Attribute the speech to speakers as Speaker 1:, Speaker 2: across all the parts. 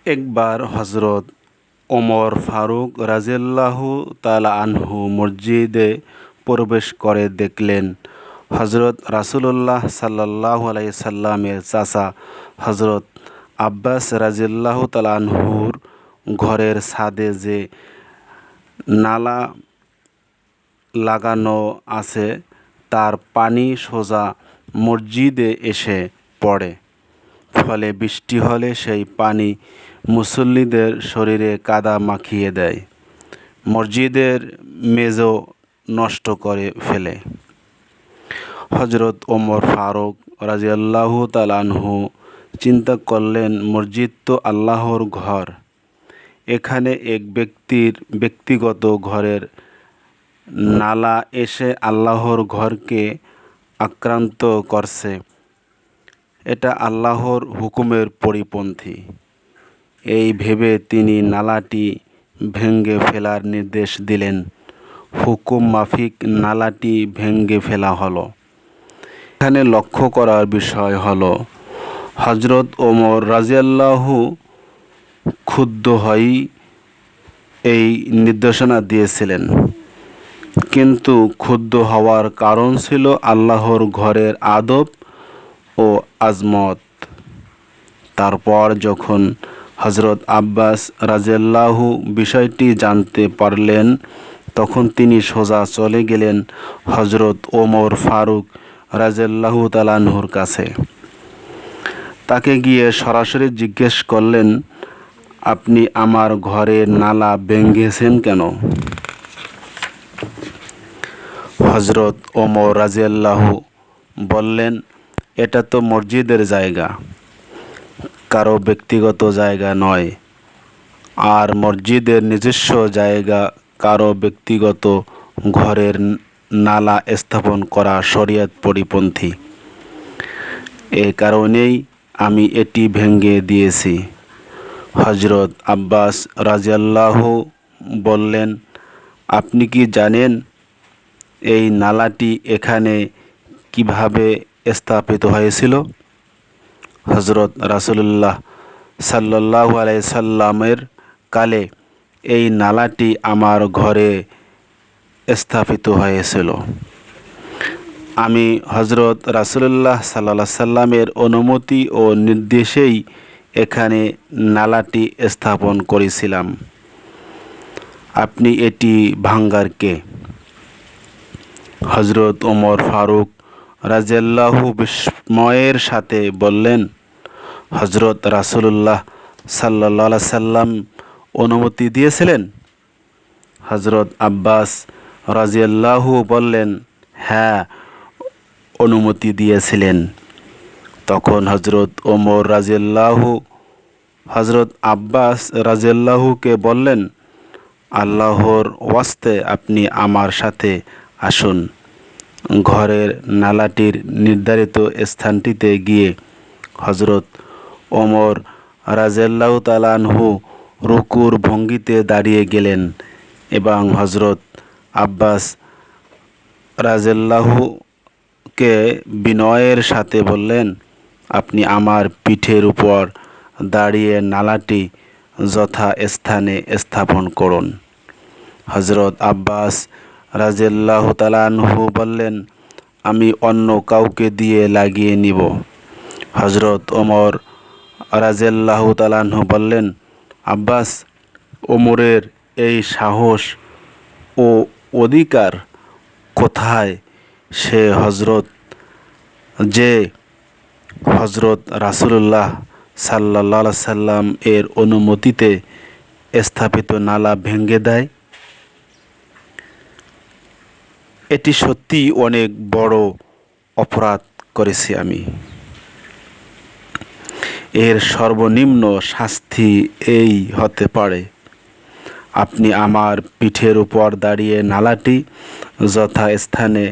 Speaker 1: একবার হজরত ওমর ফারুক রাজিয়াল্লাহু তাআলা আনহু মসজিদে প্রবেশ করে দেখলেন হজরত রাসূলুল্লাহ সাল্লাল্লাহু আলাইহি সাল্লামের চাচা হজরত আব্বাস রাজিয়াল্লাহু তাআলা আনহুর ঘরের ছাদে যে নালা লাগানো আছে তার পানি সোজা মসজিদে এসে পড়ে। ফলে বৃষ্টি হলে সেই পানি মুসল্লিদের শরীরে কাদা মাখিয়ে দেয়, মসজিদের মেঝে নষ্ট করে ফেলে। হজরত ওমর ফারুক রাজিয়াল্লাহু তাআলা আনহু চিন্তা করলেন, মসজিদ তো আল্লাহর ঘর, এখানে এক ব্যক্তির ব্যক্তিগত ঘরের নালা এসে আল্লাহর ঘরকে আক্রান্ত করছে, এটা আল্লাহর হুকুমের পরিপন্থী। এই ভেবে তিনি নালাটি ভেঙে ফেলার নির্দেশ দিলেন। হুকুম মাফিক নালাটি ভেঙে ফেলা হলো। এখানে লক্ষ্য করার বিষয় হলো, হজরত ওমর রাজিয়াল্লাহু ক্ষুব্ধ হয়েই এই নির্দেশনা দিয়েছিলেন, কিন্তু ক্ষুব্ধ হওয়ার কারণ ছিল আল্লাহর ঘরের আদব ও আজমত। তারপর যখন হজরত আব্বাস রাজিয়াল্লাহু বিষয়টি জানতে পারলেন, তখন তিনি সোজা চলে গেলেন হজরত ওমর ফারুক রাজিয়াল্লাহু তাআলা আনহুর কাছে। তাকে গিয়ে সরাসরি জিজ্ঞেস করলেন, আপনি আমার ঘরের নালা ভেঙেছেন কেন? হজরত ওমর রাজিয়াল্লাহু বললেন, এটা তো মসজিদের জায়গা, কারো ব্যক্তিগত জায়গা নয়। আর মসজিদের নিজস্ব জায়গা কারো ব্যক্তিগত ঘরের নালা স্থাপন করা শরীয়ত পরিপন্থী। এ কারণেই আমি এটি ভেঙে দিয়েছি। হজরত আব্বাস রাজিয়াল্লাহু বললেন, আপনি কি জানেন এই নালাটি এখানে কিভাবে স্থাপিত হয়েছিল? হজরত রাসূলুল্লাহ সাল্লাল্লাহু আলাইহি সাল্লামের কালে এই নালাটি আমার ঘরে স্থাপিত হয়েছিল। আমি হজরত রাসূলুল্লাহ সাল্লাল্লাহু আলাইহি সাল্লামের অনুমতি ও নির্দেশেই এখানে নালাটি স্থাপন করেছিলাম। আপনি এটি ভাঙার কে? হজরত ওমর ফারুক রাজিয়াল্লাহু বিস্ময়ের সাথে বললেন, হজরত রাসূলুল্লাহ সাল্লাল্লাহু আলাইহি সাল্লাম অনুমতি দিয়েছিলেন? হজরত আব্বাস রাজিয়াল্লাহু বললেন, হ্যাঁ, অনুমতি দিয়েছিলেন। তখন হজরত ওমর রাজিয়াল্লাহু হজরত আব্বাস রাজিয়াল্লাহুকে বললেন, আল্লাহর ওয়াস্তে আপনি আমার সাথে আসুন। ঘরের নালাটির নির্ধারিত স্থানটিতে গিয়ে হজরত ওমর রাজিয়াল্লাহু তাআলা আনহু রুকুর ভঙ্গিতে দাঁড়িয়ে গেলেন এবং হজরত আব্বাস রাজিয়াল্লাহুকে বিনয়ের সাথে বললেন, আপনি আমার পিঠের উপর দাঁড়িয়ে নালাটি যথাস্থানে স্থাপন করুন। হজরত আব্বাস রাজিয়াল্লাহু তাআলা আনহু বললেন, আমি অন্য কাউকে দিয়ে লাগিয়ে নিব। হজরত ওমর রাজিয়াল্লাহু তাআলা আনহু বললেন, আব্বাস, ওমরের এই সাহস ও অধিকার কোথায় যে হজরত রাসূলুল্লাহ সাল্লাল্লাহু আলাইহি সাল্লাম এর অনুমতিতে স্থাপিত নালা ভেঙে দেয়? এটি সত্যি অনেক বড় অপরাধ করেছি আমি। এর সর্বনিম্ন শাস্তি এই হতে পারে, আপনি আমার পিঠের উপর দাঁড়িয়ে নালাটি যথাস্থানে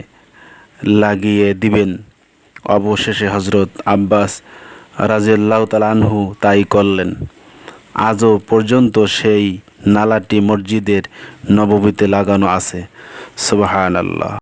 Speaker 1: লাগিয়ে দিবেন। অবশেষে হজরত আব্বাস রাজিয়াল্লাহু তাআলা আনহু তাই করলেন। আজও পর্যন্ত সেই নালাটি মসজিদের নববীতে লাগানো আছে। সুবহানাল্লাহ।